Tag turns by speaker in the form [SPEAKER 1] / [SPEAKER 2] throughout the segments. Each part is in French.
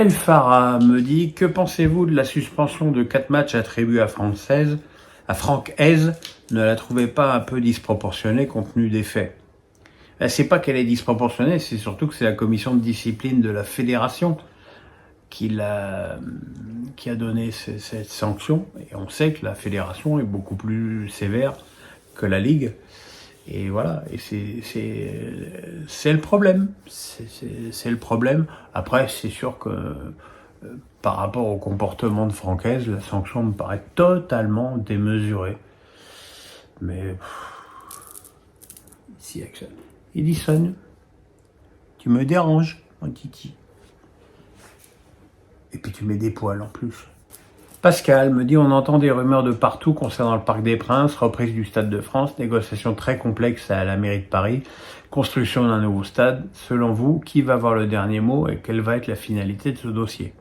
[SPEAKER 1] El Farah me dit: que pensez-vous de la suspension de 4 matchs attribués à Franck Hez? Ne la trouvez pas un peu disproportionnée compte tenu des faits? C'est pas qu'elle est disproportionnée, c'est surtout que c'est la commission de discipline de la fédération qui a donné cette sanction. Et on sait que la fédération est beaucoup plus sévère que la Ligue. Et voilà, et c'est le problème. C'est le problème. Après, c'est sûr que par rapport au comportement de Franck Hez, la sanction me paraît totalement démesurée. Mais si Axel. Edison, tu me déranges, mon titi. Et puis tu mets des poils en plus. Pascal me dit: on entend des rumeurs de partout concernant le Parc des Princes, reprise du Stade de France, négociation très complexe à la mairie de Paris, construction d'un nouveau stade. Selon vous, qui va avoir le dernier mot et quelle va être la finalité de ce dossier?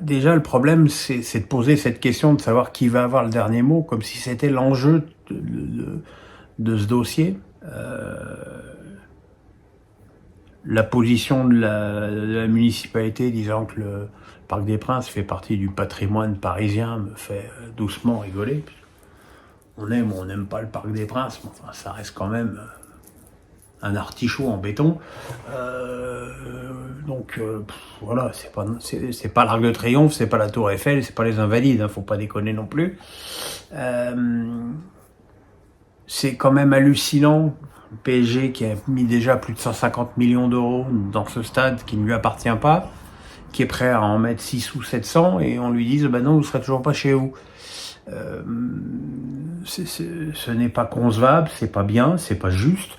[SPEAKER 1] Déjà, le problème, c'est de poser cette question de savoir qui va avoir le dernier mot, comme si c'était l'enjeu de ce dossier. La position de la municipalité disant que le Parc des Princes fait partie du patrimoine parisien me fait doucement rigoler. On aime ou on n'aime pas le Parc des Princes, mais enfin, ça reste quand même un artichaut en béton. Voilà, c'est pas l'Arc de Triomphe, c'est pas la Tour Eiffel, c'est pas les Invalides, faut pas déconner non plus. C'est quand même hallucinant. Le PSG qui a mis déjà plus de 150 millions d'euros dans ce stade qui ne lui appartient pas, qui est prêt à en mettre 6 ou 700 et on lui dise: non, vous ne serez toujours pas chez vous. Ce n'est pas concevable, c'est pas bien, c'est pas juste.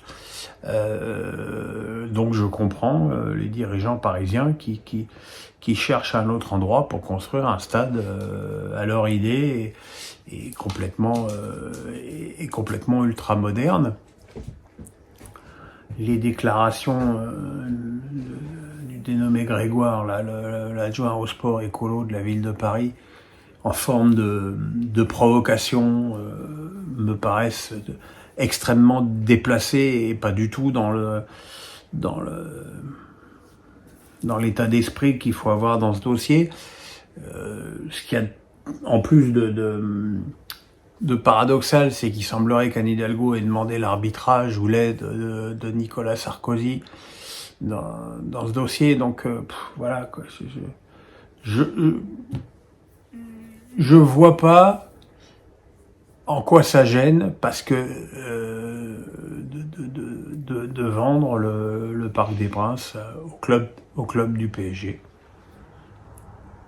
[SPEAKER 1] Donc je comprends les dirigeants parisiens qui cherchent un autre endroit pour construire un stade à leur idée et complètement ultra moderne. Les déclarations du dénommé Grégoire, l'adjoint au sport écolo de la ville de Paris, en forme de provocation, me paraissent extrêmement déplacées et pas du tout dans l'état d'esprit qu'il faut avoir dans ce dossier. Ce qu'il y a en plus de paradoxal, c'est qu'il semblerait qu'Anne Hidalgo ait demandé l'arbitrage ou l'aide de Nicolas Sarkozy dans ce dossier. Donc voilà, quoi. Je vois pas en quoi ça gêne, parce que de vendre le Parc des Princes au club du PSG.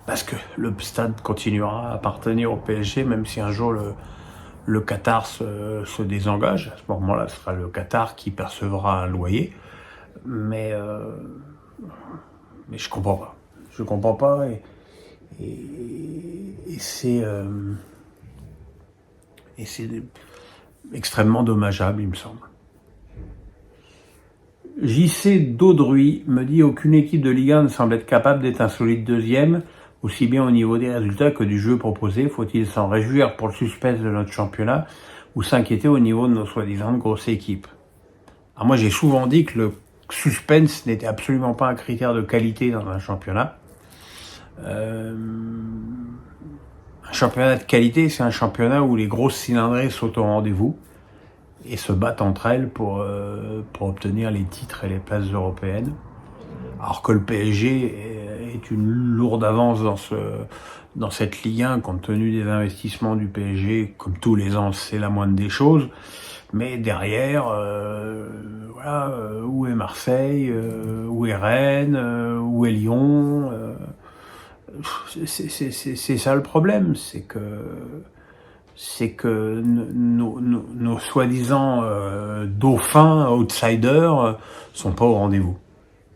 [SPEAKER 1] Parce que le stade continuera à appartenir au PSG, même si un jour le Qatar se désengage. À ce moment-là, ce sera le Qatar qui percevra un loyer. Mais je comprends pas. Je comprends pas et c'est extrêmement dommageable, il me semble. JC Daudruy me dit: aucune équipe de Ligue 1 ne semble être capable d'être un solide deuxième, aussi bien au niveau des résultats que du jeu proposé. Faut-il s'en réjouir pour le suspense de notre championnat ou s'inquiéter au niveau de nos soi-disant grosses équipes? Alors moi, j'ai souvent dit que le suspense n'était absolument pas un critère de qualité dans un championnat. Un championnat de qualité, c'est un championnat où les grosses cylindrées sont au rendez-vous et se battent entre elles pour obtenir les titres et les places européennes. Alors que le PSG est une lourde avance dans cette Ligue 1, compte tenu des investissements du PSG, comme tous les ans, c'est la moindre des choses. Mais derrière, où est Marseille, où est Rennes, où est Lyon? C'est ça le problème, c'est que nos soi-disant dauphins, outsiders, sont pas au rendez-vous.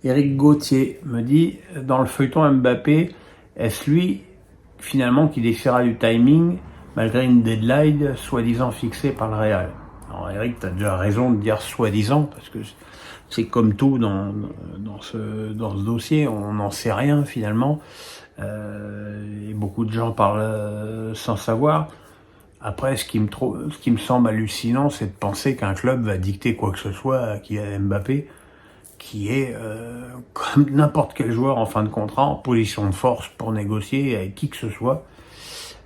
[SPEAKER 1] Éric Gauthier me dit: dans le feuilleton Mbappé, est-ce lui, finalement, qui défiera du timing, malgré une deadline soi-disant fixée par le Real? Alors Éric, tu as déjà raison de dire soi-disant, parce que c'est comme tout dans ce dossier, on n'en sait rien finalement. Et beaucoup de gens parlent sans savoir. Après, ce qui me semble hallucinant, c'est de penser qu'un club va dicter quoi que ce soit à Kylian Mbappé, qui est, comme n'importe quel joueur en fin de contrat, en position de force pour négocier avec qui que ce soit.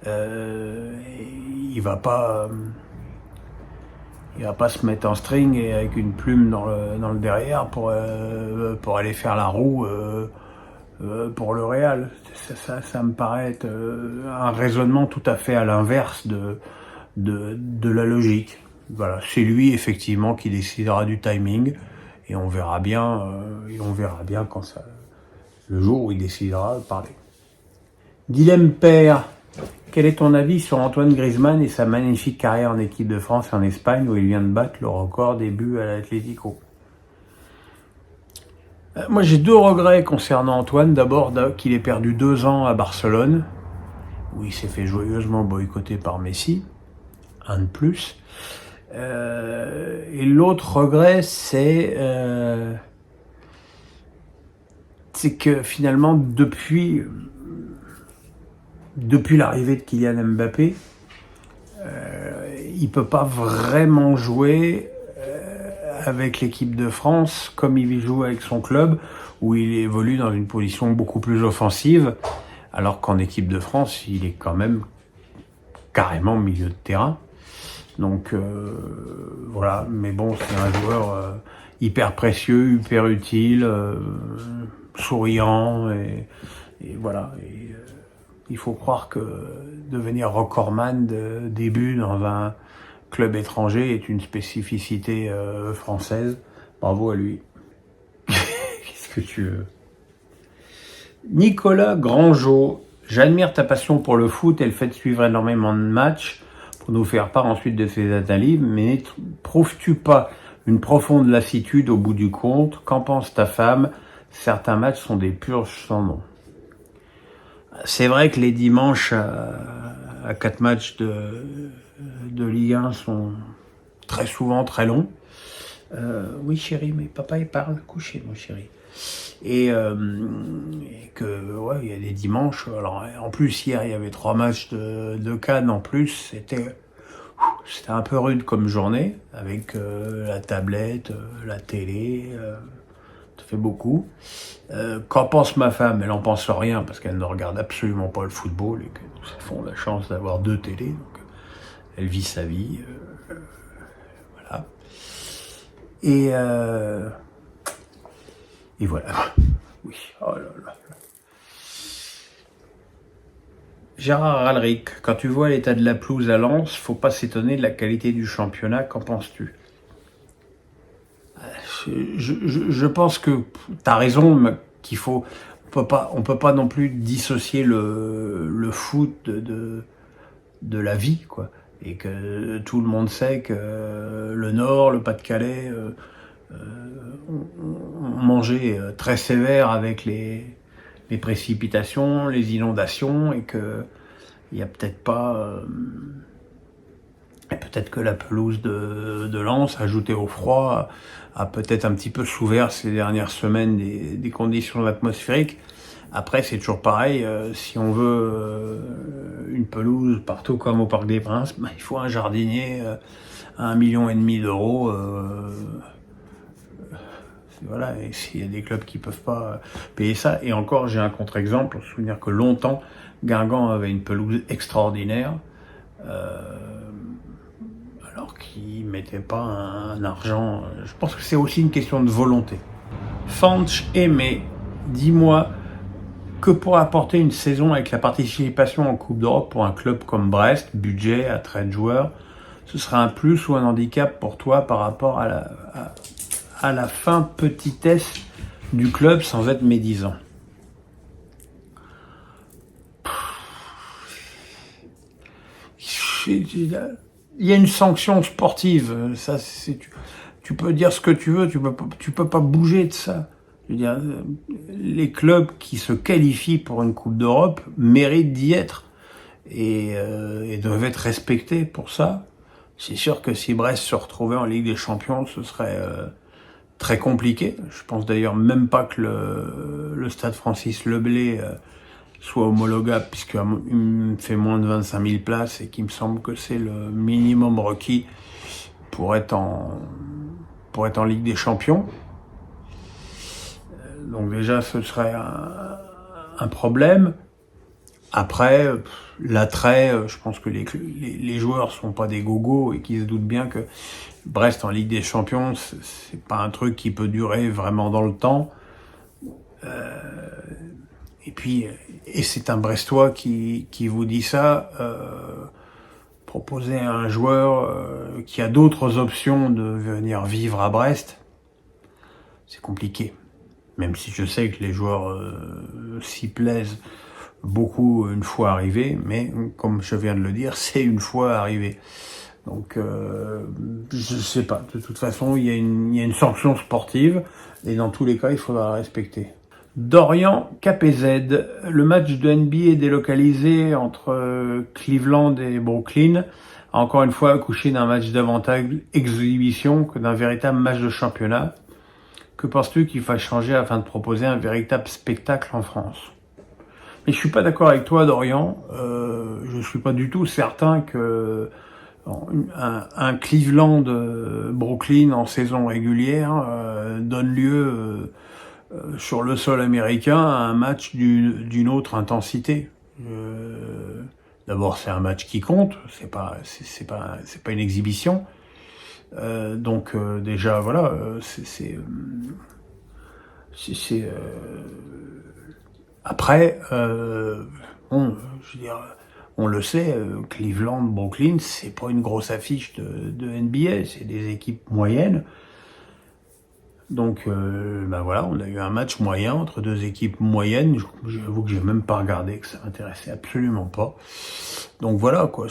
[SPEAKER 1] Il va pas se mettre en string et avec une plume dans le derrière pour aller faire la roue pour le Real. Ça me paraît être un raisonnement tout à fait à l'inverse de la logique. Voilà, c'est lui effectivement qui décidera du timing et on verra bien quand ça, le jour où il décidera de parler. Dilemme père, quel est ton avis sur Antoine Griezmann et sa magnifique carrière en équipe de France et en Espagne où il vient de battre le record des buts à l'Atlético? Moi j'ai 2 regrets concernant Antoine. D'abord qu'il ait perdu 2 ans à Barcelone, où il s'est fait joyeusement boycotter par Messi, un de plus. Et l'autre regret c'est que finalement depuis l'arrivée de Kylian Mbappé, il peut pas vraiment jouer avec l'équipe de France comme il joue avec son club, où il évolue dans une position beaucoup plus offensive, alors qu'en équipe de France, il est quand même carrément milieu de terrain. Donc voilà, mais bon, c'est un joueur hyper précieux, hyper utile, souriant, et voilà. Il faut croire que devenir recordman de début dans un club étranger est une spécificité française. Bravo à lui. Qu'est-ce que tu veux? Nicolas Grangeau, j'admire ta passion pour le foot et le fait de suivre énormément de matchs pour nous faire part ensuite de ces analyses, mais prouves-tu pas une profonde lassitude au bout du compte? Qu'en pense ta femme? Certains matchs sont des purges sans nom. C'est vrai que les dimanches à 4 matchs de Ligue 1 sont très souvent très longs. Oui chérie, mais papa il part coucher mon chéri. Et que ouais, il y a des dimanches. Alors en plus hier il y avait 3 matchs de Cannes en plus. C'était un peu rude comme journée avec la tablette, la télé. Ça fait beaucoup. Qu'en pense ma femme? Elle en pense rien parce qu'elle ne regarde absolument pas le football et que nous avons la chance d'avoir 2 télés. Donc elle vit sa vie. Voilà. Et voilà. Oui. Oh là là. Gérard Alric, quand tu vois l'état de la pelouse à Lens, faut pas s'étonner de la qualité du championnat. Qu'en penses-tu? Je pense que tu as raison, qu'il faut, on peut pas non plus dissocier le foot de la vie, quoi. Et que tout le monde sait que le Nord, le Pas-de-Calais ont mangé très sévère avec les précipitations, les inondations, et que il y a peut-être pas peut-être que la pelouse de Lens, ajoutée au froid, a peut-être un petit peu souffert ces dernières semaines des conditions atmosphériques. Après, c'est toujours pareil, si on veut une pelouse partout comme au Parc des Princes, il faut un jardinier à 1,5 million d'euros. Voilà, et s'il y a des clubs qui peuvent pas payer ça, et encore, j'ai un contre-exemple, pour se souvenir que longtemps, Guingamp avait une pelouse extraordinaire, alors qu'ils mettaient pas un argent. Je pense que c'est aussi une question de volonté. Fanch Aimé, dis-moi, que pourrait apporter une saison avec la participation en Coupe d'Europe pour un club comme Brest, budget, attrait de joueurs? Ce serait un plus ou un handicap pour toi par rapport à la fin petitesse du club sans être médisant? Il y a une sanction sportive, ça, tu peux dire ce que tu veux, tu peux pas bouger de ça. Je veux dire, les clubs qui se qualifient pour une Coupe d'Europe méritent d'y être et doivent être respectés pour ça. C'est sûr que si Brest se retrouvait en Ligue des Champions, ce serait très compliqué. Je pense d'ailleurs même pas que le stade Francis Leblay soit homologable, puisqu'il fait moins de 25 000 places et qu'il me semble que c'est le minimum requis pour être en Ligue des Champions. Donc déjà, ce serait un problème. Après, l'attrait, je pense que les joueurs sont pas des gogos et qu'ils se doutent bien que Brest en Ligue des Champions, c'est pas un truc qui peut durer vraiment dans le temps. Et puis, et c'est un Brestois qui vous dit ça, proposer à un joueur qui a d'autres options de venir vivre à Brest, c'est compliqué. Même si je sais que les joueurs s'y plaisent beaucoup une fois arrivés, mais comme je viens de le dire, c'est une fois arrivé. Donc, je sais pas. De toute façon, il y a une sanction sportive, et dans tous les cas, il faudra la respecter. Dorian KPZ, le match de NBA délocalisé entre Cleveland et Brooklyn a encore une fois accouché d'un match davantage exhibition que d'un véritable match de championnat. Que penses-tu qu'il faille changer afin de proposer un véritable spectacle en France? Mais je suis pas d'accord avec toi, Dorian. Je suis pas du tout certain que un Cleveland Brooklyn en saison régulière donne lieu sur le sol américain à un match d'une autre intensité. D'abord, c'est un match qui compte, c'est pas une exhibition. Donc déjà voilà, après bon, je veux dire, on le sait, Cleveland, Brooklyn, c'est pas une grosse affiche de NBA, c'est des équipes moyennes. Donc ben voilà, on a eu un match moyen entre deux équipes moyennes. J'avoue que j'ai même pas regardé, que ça m'intéressait absolument pas. Donc voilà quoi,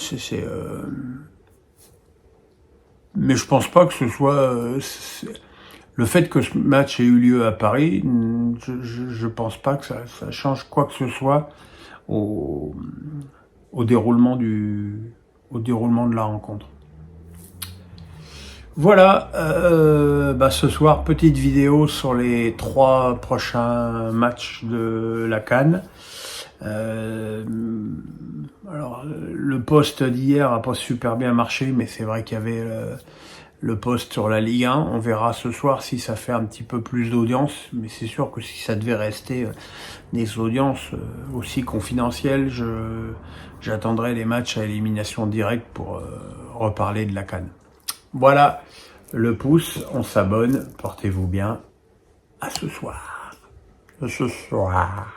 [SPEAKER 1] mais je pense pas que ce soit le fait que ce match ait eu lieu à Paris. Je pense pas que ça change quoi que ce soit au déroulement de la rencontre. Voilà, ce soir, petite vidéo sur les 3 prochains matchs de la CAN. Alors, le post d'hier a pas super bien marché, mais c'est vrai qu'il y avait le post sur la Ligue 1. On verra ce soir si ça fait un petit peu plus d'audience, mais c'est sûr que si ça devait rester des audiences aussi confidentielles, j'attendrai les matchs à élimination directe pour reparler de la CAN. Voilà, le pouce, on s'abonne, portez-vous bien. À ce soir. À ce soir.